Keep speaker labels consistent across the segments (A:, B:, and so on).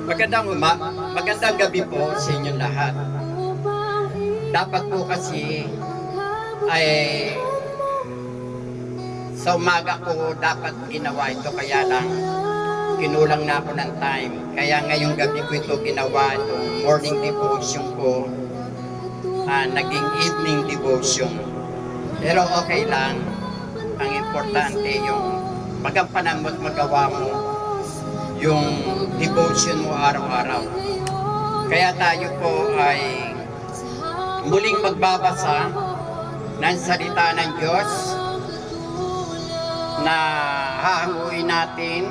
A: Magandang gabi po sa inyong lahat. Dapat po kasi ay sa umaga ko dapat ginawa ito, kaya lang kinulang na ako ng time. Kaya ngayong gabi ko ito ginawa, itong morning devotion ko, naging evening devotion. Pero okay lang. Ang importante yung magampanan mo at magawa mo yung devotion mo araw-araw. Kaya tayo po ay muling magbabasa ng salita ng Diyos na hahanguin natin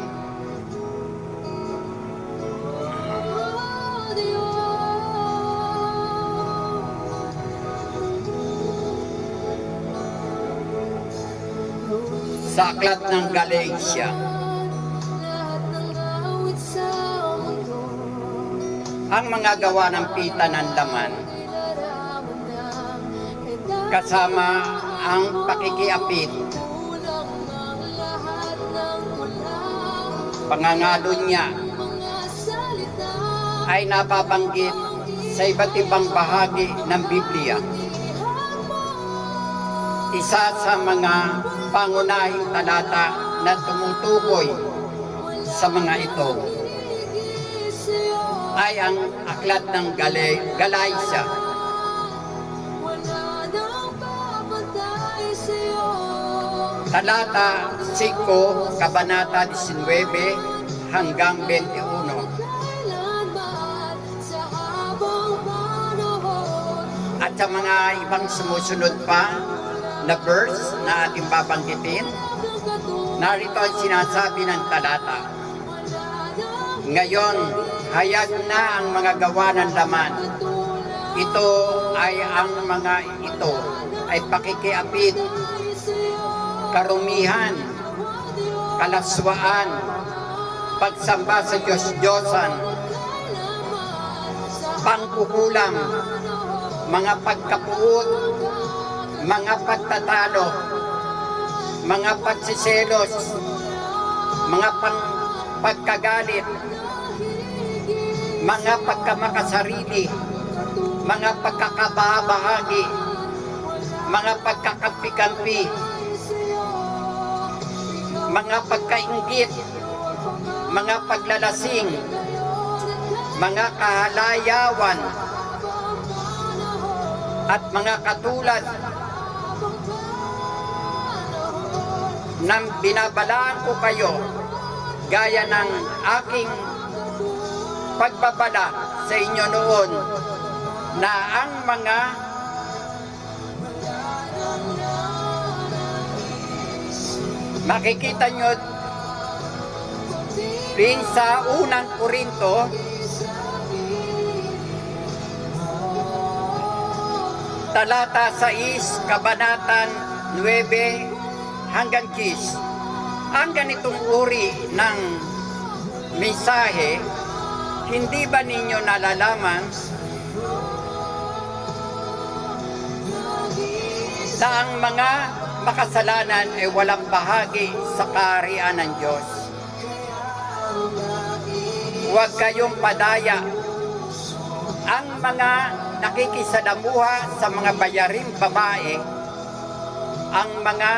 A: sa aklat ng Galatia. Ang mga gawa ng pita ng laman kasama ang pakikiapit, pangangalo niya ay nababanggit sa iba't ibang bahagi ng Biblia. Isa sa mga pangunahing talata na tumutukoy sa mga ito ay ang aklat ng Galatia. Talata 5, Kabanata 19 hanggang 21. At sa mga ibang sumusunod pa na verse na ating babanggitin, narito ang sinasabi ng talata. Ngayon, hayag na ang mga gawa ng laman. Ito ay pakikiapit, karumihan, kalaswaan, pagsamba sa Diyos-Diyosan, pangkukulam, mga pagkapuot, mga pagtatalo, mga pagsiselos, mga pagkagalit, mga pagkamakasarili, mga pagkakabahagi, mga pagkakampi-kampi, mga pagkainggit, mga paglalasing, mga kahalayawan, at mga katulad nang binabalaan ko kayo gaya ng aking pagbabala sa inyo noon na ang mga makikita nyo rin sa unang Korinto talata 6, kabanatan 9 hanggang 10. Ang ganitong uri ng mensahe, hindi ba ninyo nalalaman na ang mga makasalanan ay walang bahagi sa kaharian ng Diyos? Huwag kayong padaya. Ang mga nakikisalamuha sa mga bayaring babae, ang mga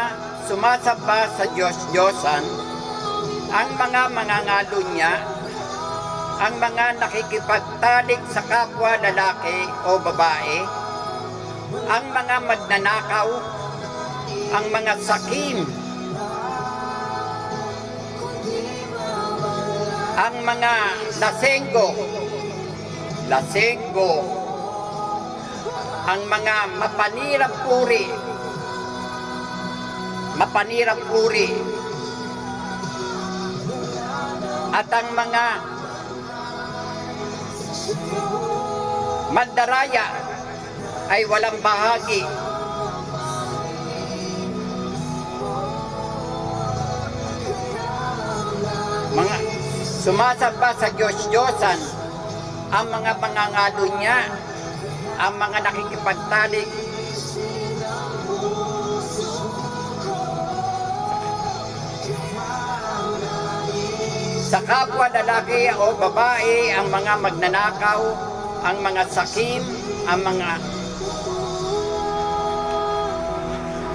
A: sumasamba sa Diyos-Diyosan, ang mga mangangalunya, ang mga nakikipagtalik sa kapwa lalaki o babae, ang mga magnanakaw, ang mga sakim, ang mga lasenggo, ang mga mapanirang puri, at ang mga mandaraya ay walang bahagi mga sumasamba sa Diyos-Diyosan, ang mga pangangalo niya, ang mga nakikipagtalik sa kapwa lalaki o babae, ang mga magnanakaw, ang mga sakim, ang mga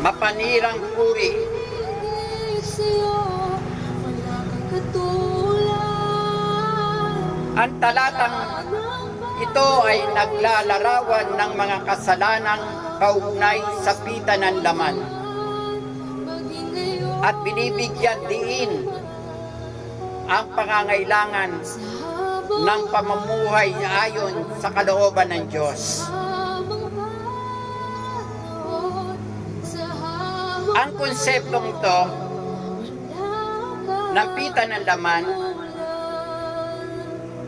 A: mapanirang puri. Ang talatang ito ay naglalarawan ng mga kasalanang kaugnay sa pita ng laman at binibigyan diin ang pangangailangan ng pamumuhay ayon sa kalooban ng Diyos. Ang konseptong ito ng pita ng laman,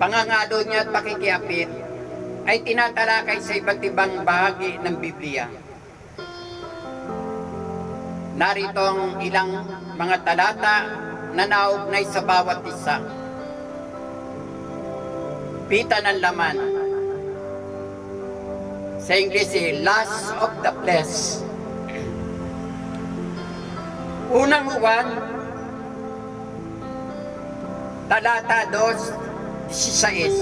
A: pangangalo niya at pakikiapit ay tinatalakay sa iba't ibang bahagi ng Biblia. Narito ang ilang mga talata na naugnay sa bawat isa. Pita ng laman. Sa English, lust of the flesh. Unang Juan, talata 2:16.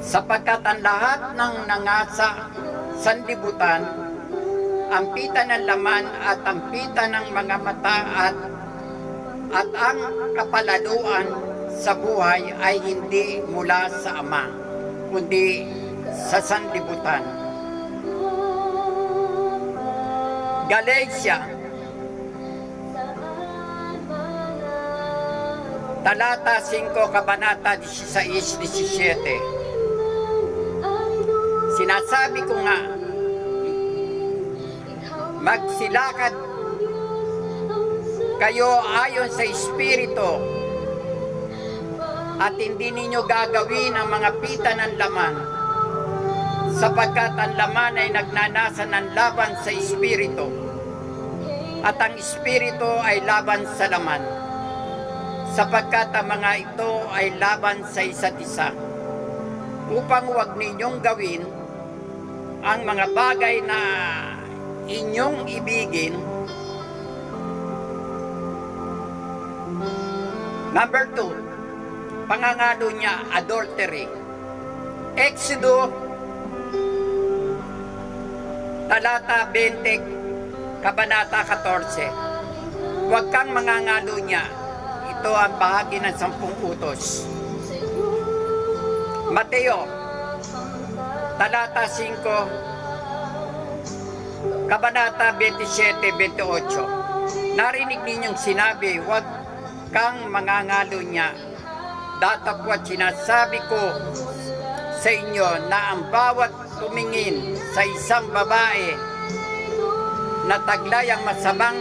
A: Sapagkat ang lahat ng nangasa sanlibutan, ang pita ng laman at ang pita ng mga mata at ang kapalaluan sa buhay ay hindi mula sa Ama, kundi sa sanlibutan. Galatia, talata 5, kabanata 16-17. Sinasabi ko nga, magsilakad kayo ayon sa Espiritu at hindi ninyo gagawin ang mga pita ng laman, sapagkat ang laman ay nagnanasa ng laban sa Espiritu at ang Espiritu ay laban sa laman, sapagkat ang mga ito ay laban sa isa't isa, upang huwag ninyong gawin ang mga bagay na inyong ibigin. Number 2, pangangalo niya, adultery. Exodo, talata 20, kabanata 14. Huwag kang mangangalo niya. Ito ang bahagi ng 10 utos. Mateo, talata 5, kabanata 27-28. Narinig ninyong sinabi, huwag kang mangangalo niya. Datapwat sinasabi ko sa inyo na ang bawat tumingin sa isang babae na taglay ang masamang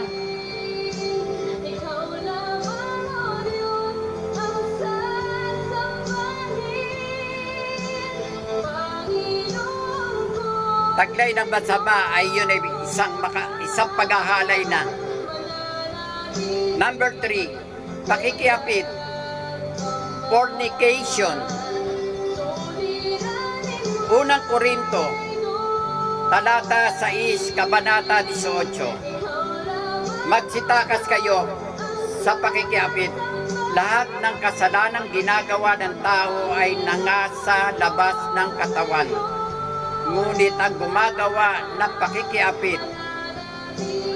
A: taglay ng masama ay yun ay isang paghahalay na. Number 3, pakikiapit, fornication. Unang Korinto, talata 6, kabanata 18. Magsitakas kayo sa pakikiapit. Lahat ng kasalanang ginagawa ng tao ay nangasa labas ng katawan. Ngunit ang gumagawa ng pakikiapit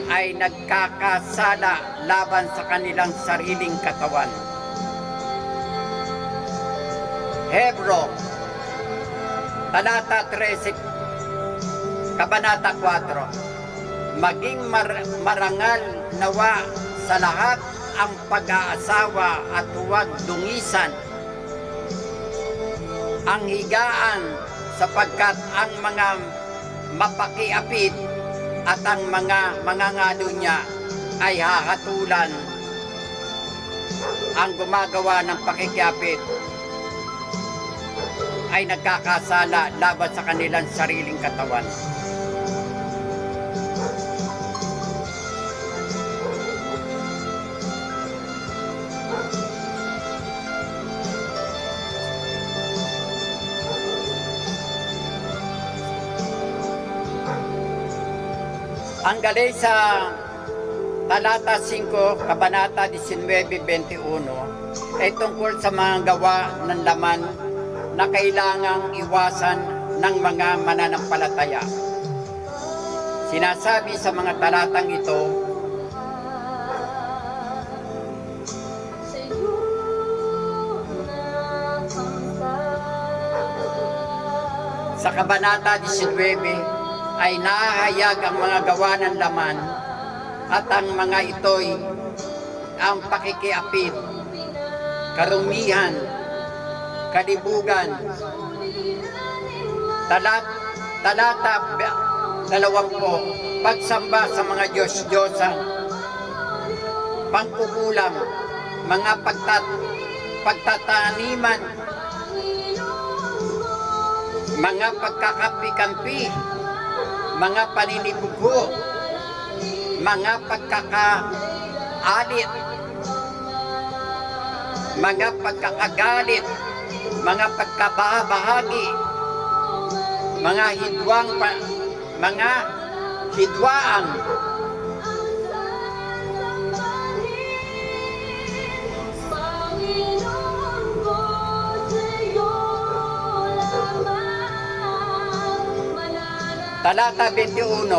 A: ay nagkakasala laban sa kanilang sariling katawan. Hebro, talata 13, kabanata 4. Maging marangal nawa sa lahat ang pag-aasawa at huwag dungisan ang higaan, sapagkat ang mga mapakiapit at ang mga mangangalo niya ay hahatulan. Ang gumagawa ng pakikiapit ay nagkakasala laban sa kanilang sariling katawan. Ang galing sa talata 5, kabanata 19-21, ay tungkol sa mga gawa ng laman na kailangang iwasan ng mga mananampalataya. Sinasabi sa mga talatang ito, sa Kabanata 19 ay nahahayag ang mga gawa ng laman at ang mga ito'y ang pakikiapid, karumihan, kalibugan. Talata 20, pagsamba sa mga Diyos-Diyosan, pangkukulam, mga pagtataniman, mga pagkakampi-kampi, mga paninibugo, mga pagkakaalit, mga pagkakagalit, mga pagkabahagi, mga hidwaan, Talata 21,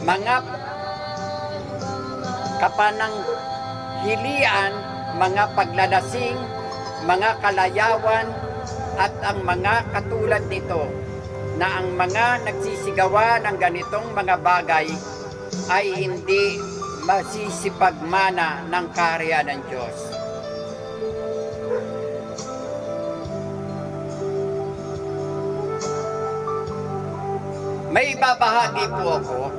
A: mga kapananghilian, mga paglalasing, mga kalayawan, at ang mga katulad nito, na ang mga nagsisigawa ng ganitong mga bagay ay hindi masisipagmana ng kaharian ng Diyos. May ibabahagi po ako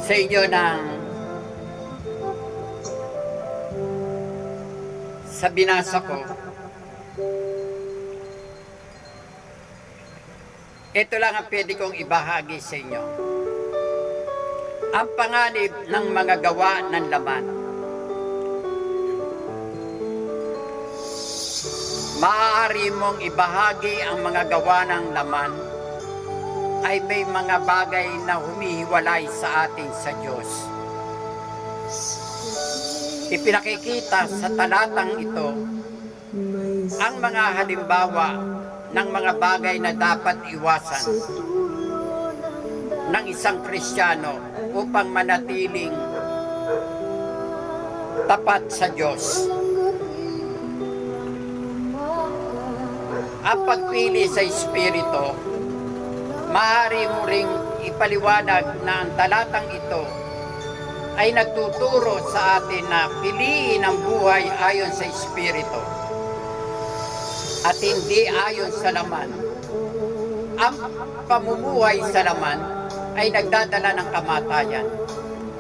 A: sa inyo ng sa binasa ko. Ito lang ang pwede kong ibahagi sa inyo. Ang panganib ng mga gawa ng laman. Maaari mong ibahagi ang mga gawa ng laman ay may mga bagay na humihiwalay sa atin sa Diyos. Ipinakikita sa talatang ito ang mga halimbawa ng mga bagay na dapat iwasan ng isang Kristiyano upang manatiling tapat sa Diyos. Ang pagpili sa Espiritu, maaari mo ring ipaliwanag na ang talatang ito ay nagtuturo sa atin na piliin ang buhay ayon sa Espiritu at hindi ayon sa laman. Ang pamumuhay sa laman ay nagdadala ng kamatayan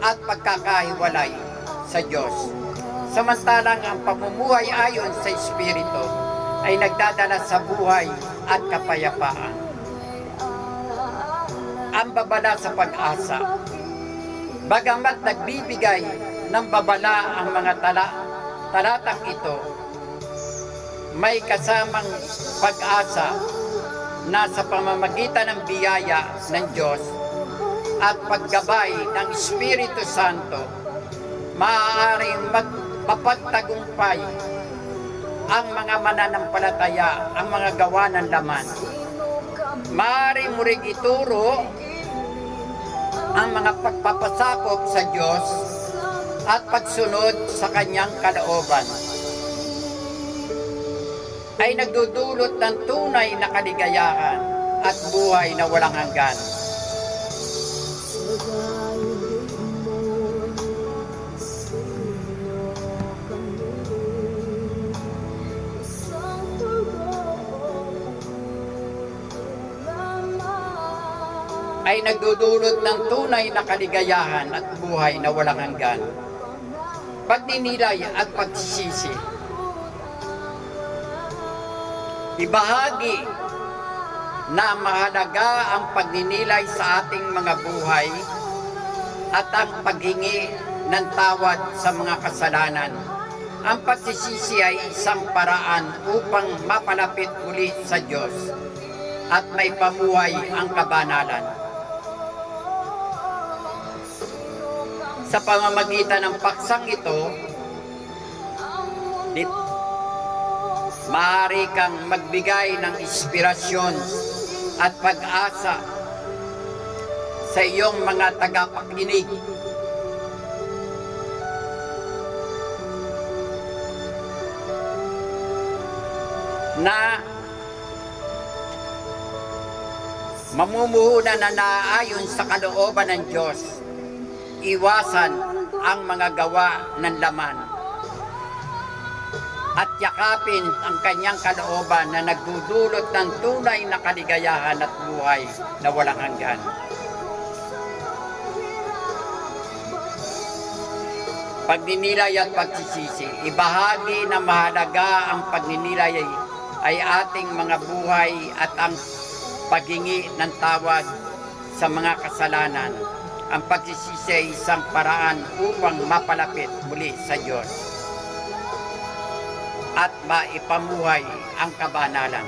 A: at pagkakahiwalay sa Diyos. Samantalang ang pamumuhay ayon sa Espiritu ay nagdadala sa buhay at kapayapaan. Ang babala sa pag-asa. Bagamat nagbibigay ng babala ang mga talatang ito, may kasamang pag-asa na sa pamamagitan ng biyaya ng Diyos at paggabay ng Espiritu Santo, maaaring magpapagtagumpay ang mga mananampalataya, ang mga gawa ng laman. Maaari mo ring ituro ang mga pagpapasakop sa Diyos at pagsunod sa Kanyang kalooban ay nagdudulot ng tunay na kaligayahan at buhay na walang hanggan. Ay nagdudulot ng tunay na kaligayahan at buhay na walang hanggan. Pagninilay at pagsisisi. Ibahagi na mahalaga ang pagninilay sa ating mga buhay at ang paghingi ng tawad sa mga kasalanan. Ang pagsisisi ay isang paraan upang mapalapit ulit sa Diyos at may pamuhay ang kabanalan. Sa pamamagitan ng paksang ito, maaari kang magbigay ng inspirasyon at pag-asa sa iyong mga tagapakinig. Na mamumuhunan na naayon sa kalooban ng Diyos, iwasan ang mga gawa ng laman at yakapin ang kanyang kalooban na nagdudulot ng tunay na kaligayahan at buhay na walang hanggan. Pagninilay at pagsisisi, ibahagi na mahalaga ang pagninilay ay ating mga buhay at ang paghingi ng tawad sa mga kasalanan. Ang pagsisisi ay isang paraan upang mapalapit muli sa Diyos at maipamuhay ang kabanalan.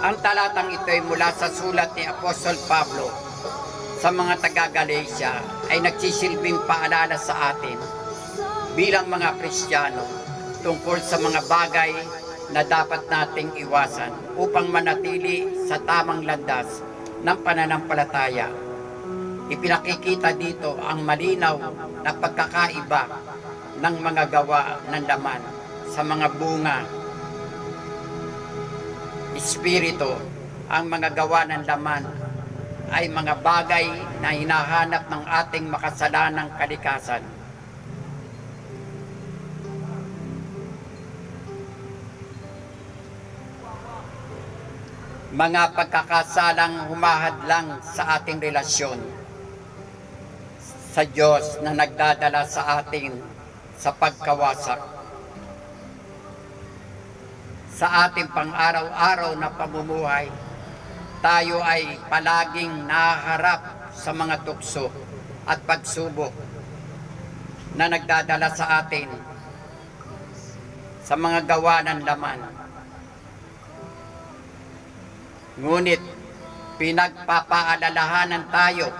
A: Ang talatang ito ay mula sa sulat ni Apostol Pablo sa mga taga-Galacia ay nagsisilbing paalala sa atin bilang mga Kristiyano tungkol sa mga bagay na dapat nating iwasan upang manatili sa tamang landas ng pananampalataya. Ipinakikita dito ang malinaw na pagkakaiba ng mga gawa ng laman sa mga bunga espiritu. Ang mga gawa ng laman ay mga bagay na hinahanap ng ating makasalanang kalikasan. Mga pagkakasalang humahadlang sa ating relasyon sa Diyos na nagdadala sa atin sa pagkawasak. Sa ating pang-araw-araw na pamumuhay, tayo ay palaging nahaharap sa mga tukso at pagsubok na nagdadala sa atin sa mga gawa ng laman. Ngunit pinagpapaalalahanan tayo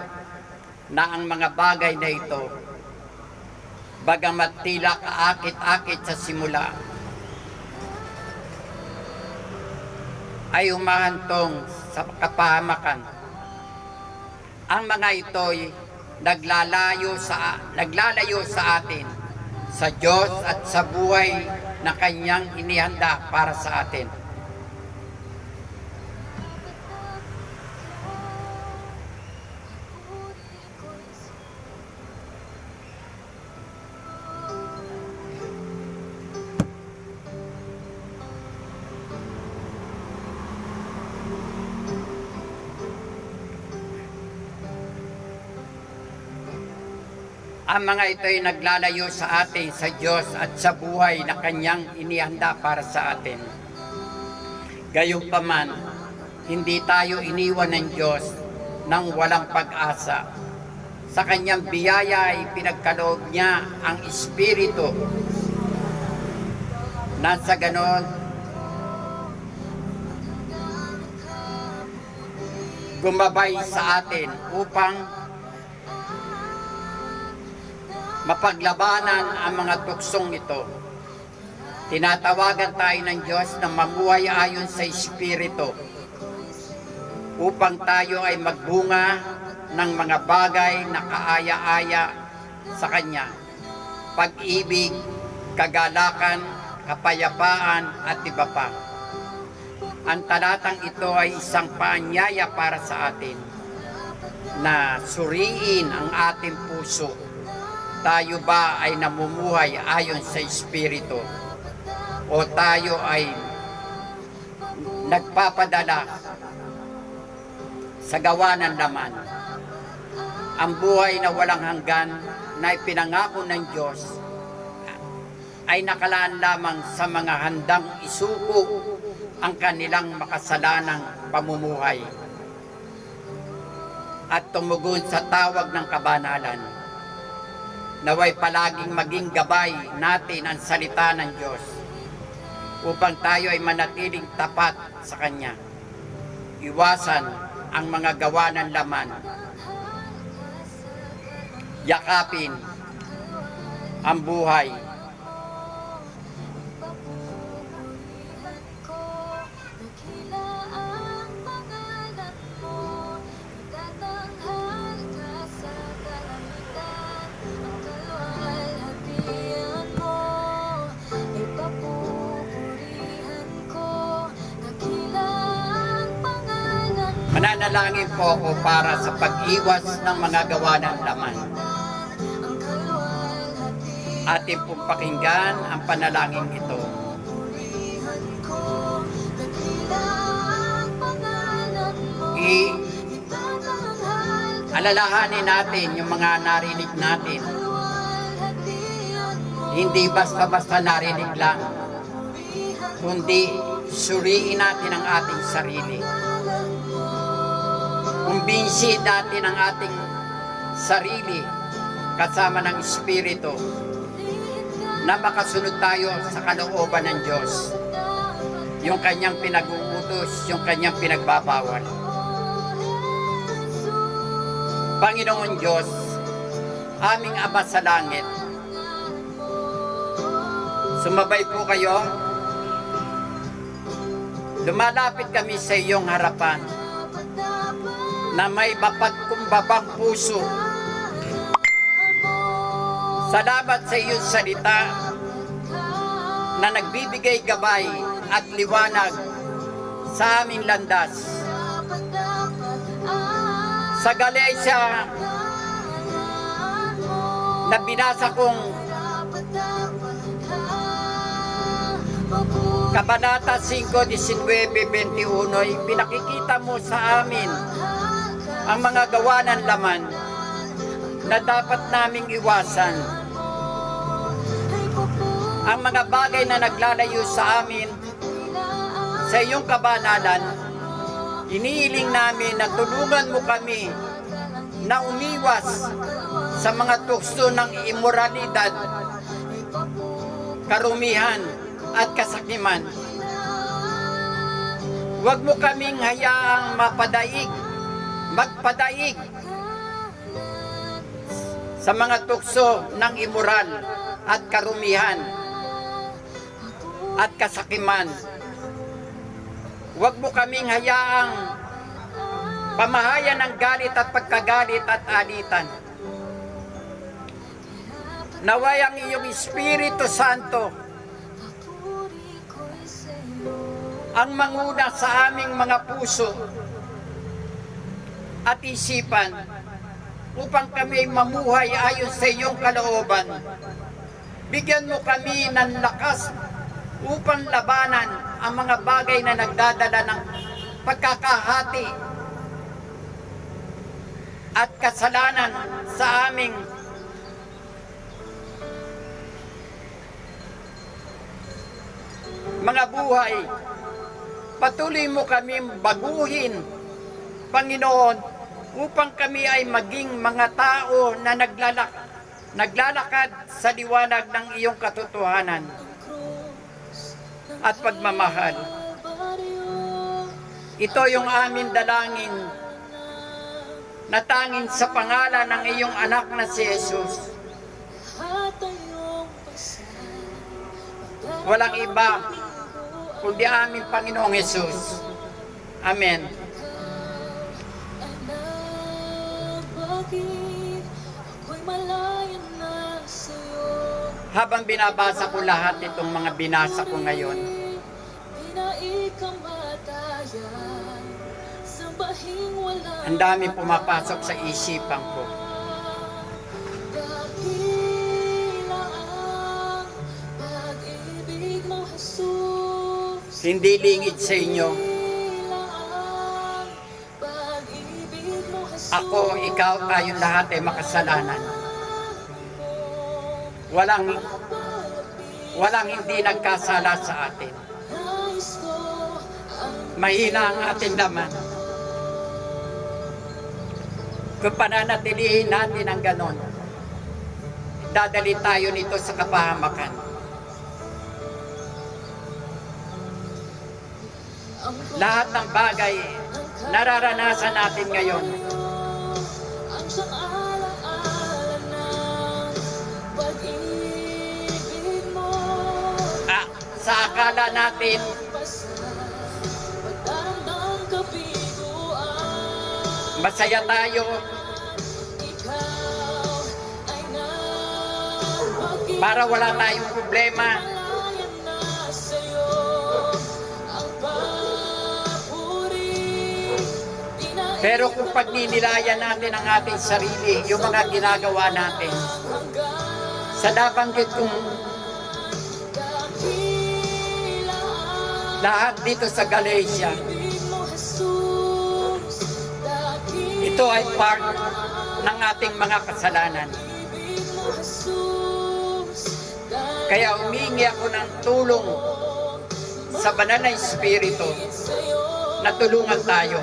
A: na ang mga bagay na ito, bagamat tila kaakit-akit sa simula, ay humahantong sa kapahamakan. Ang mga ito'y naglalayo sa atin sa Diyos at sa buhay na kanyang inihanda para sa atin. Ang mga ito ay naglalayo sa atin sa Diyos at sa buhay na kanyang inihanda para sa atin. Gayunpaman, hindi tayo iniwan ng Diyos ng walang pag-asa. Sa kanyang biyaya ay pinagkaloob niya ang Espiritu. Nasa ganon, gumabay sa atin upang mapaglabanan ang mga tuksong ito. Tinatawagan tayo ng Diyos na mamuhay ayon sa Espiritu upang tayo ay magbunga ng mga bagay na kaaya-aya sa Kanya. Pag-ibig, kagalakan, kapayapaan at iba pa. Ang talatang ito ay isang paanyaya para sa atin na suriin ang ating puso. Tayo ba ay namumuhay ayon sa Espiritu o tayo ay nagpapadala sa gawa ng laman? Ang buhay na walang hanggan na ipinangako ng Diyos ay nakalaan lamang sa mga handang isuko ang kanilang makasalanang pamumuhay at tumugon sa tawag ng kabanalan. Naway palaging maging gabay natin ang salita ng Diyos upang tayo ay manatiling tapat sa Kanya. Iwasan ang mga gawa ng laman. Yakapin ang buhay. Mananalangin po ako para sa pag-iwas ng mga gawa ng laman. Atin pong pakinggan ang panalangin ito. Alalahanin natin yung mga narinig natin. Hindi basta-basta narinig lang, kundi suriin natin ang ating sarili. Kumbinsi natin ang ating sarili kasama ng Espiritu na makasunod tayo sa kalooban ng Diyos. Yung Kanyang pinag-uutos, yung Kanyang pinagbabawal. Panginoon Diyos, aming Ama sa langit, sumabay po kayo. Lumalapit kami sa iyong harapan na may mapagkumbabang puso. Salamat sa iyong salita na nagbibigay gabay at liwanag sa aming landas. Sa Galatia na binasa kong Kabanata 5:19-21, pinakikita mo sa amin ang mga gawa ng laman na dapat naming iwasan. Ang mga bagay na naglalayo sa amin sa iyong kabanalan, iniiling namin na tulungan mo kami na umiwas sa mga tukso ng imoralidad, karumihan at kasakiman. Huwag mo kaming hayaang magpadaig sa mga tukso ng immoral at karumihan at kasakiman. Huwag mo kaming hayaang pamahayan ng galit at pagkagalit at alitan. Naway ang iyong Espiritu Santo ang manguna sa aming mga puso at isipan upang kami mamuhay ayon sa iyong kalooban. Bigyan mo kami ng lakas upang labanan ang mga bagay na nagdadala ng pagkakahati at kasalanan sa aming mga buhay. Patuloy mo kami baguhin, Panginoon, upang kami ay maging mga tao na naglalakad sa liwanag ng iyong katotohanan at pagmamahal. Ito yung amin dalangin na tanging sa pangalan ng iyong anak na si Jesus. Walang iba kundi aming Panginoong Jesus. Amen. Habang binabasa ko lahat itong mga binasa ko ngayon, ang dami pumapasok sa isipan ko. Hindi lingid sa inyo. Ako, ikaw, tayong lahat ay makasalanan. Walang hindi nagkasala sa atin. Mahina ang ating laman. Kung pananatilihin natin ang ganon, dadali tayo nito sa kapahamakan. lahat ng bagay nararanasan natin ngayon. Sa akala natin, masaya tayo, para wala tayong problema. Pero kung pagninilayan natin ang ating sarili, yung mga ginagawa natin, sa nabanggit kong lahat dito sa Galatia, ito ay part ng ating mga kasalanan. Kaya humingi ako ng tulong sa banal na Espiritu na tulungan tayo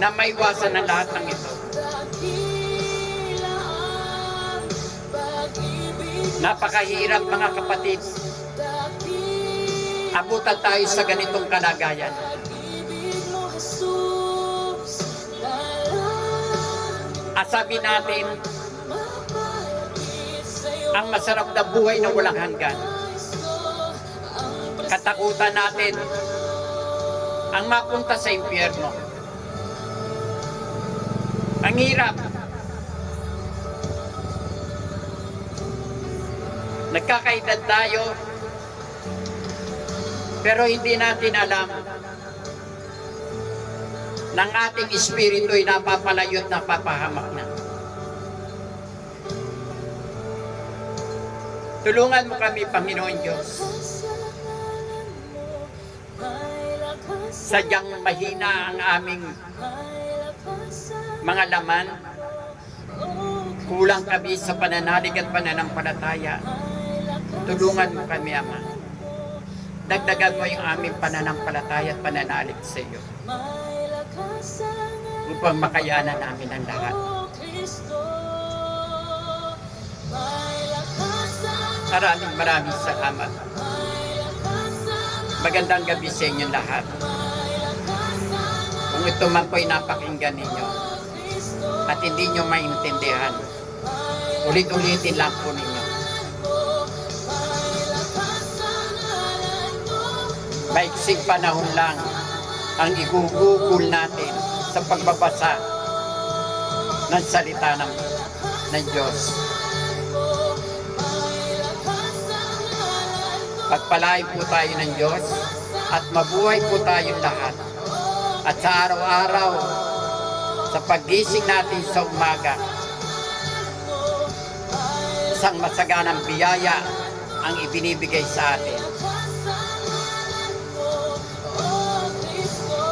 A: na maiwasan ang lahat ng ito. Napakahirap, mga kapatid, abutan tayo sa ganitong kalagayan. Asabi natin, ang masarap na buhay na walang hanggan. Katakutan natin ang mapunta sa impyerno. Ang hirap. Nagkakaedad tayo, pero hindi natin alam ng ating espiritu ay napapalayo at napapahamak na. Tulungan mo kami, Panginoon Diyos. Sadyang mahina ang aming mga laman. Kulang kami sa pananalig at pananampalataya. Tulungan mo kami, Ama. Dagdagan mo yung aming pananampalataya at pananalig sa iyo, upang makayanan namin ang lahat. Maraming salamat. Magandang gabi sa inyong lahat. Kung ito man po'y napakinggan ninyo at hindi nyo maintindihan, ulit-ulitin lang po ninyo. Maiksing panahon lang ang igugugol natin sa pagbabasa ng salita ng Diyos. Pagpalain po tayo ng Diyos at mabuhay po tayong lahat. At sa araw-araw, sa paggising natin sa umaga, isang masaganang biyaya ang ibinibigay sa atin.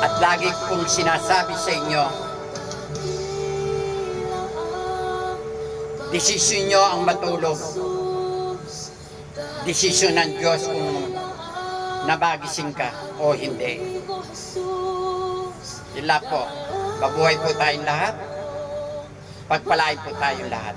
A: At lagi kong sinasabi sa inyo, desisyon nyo ang matulog. Desisyon ng Diyos kung nabagising ka o hindi. Yun lang po. Mabuhay po tayong lahat. Pagpalain po tayong lahat.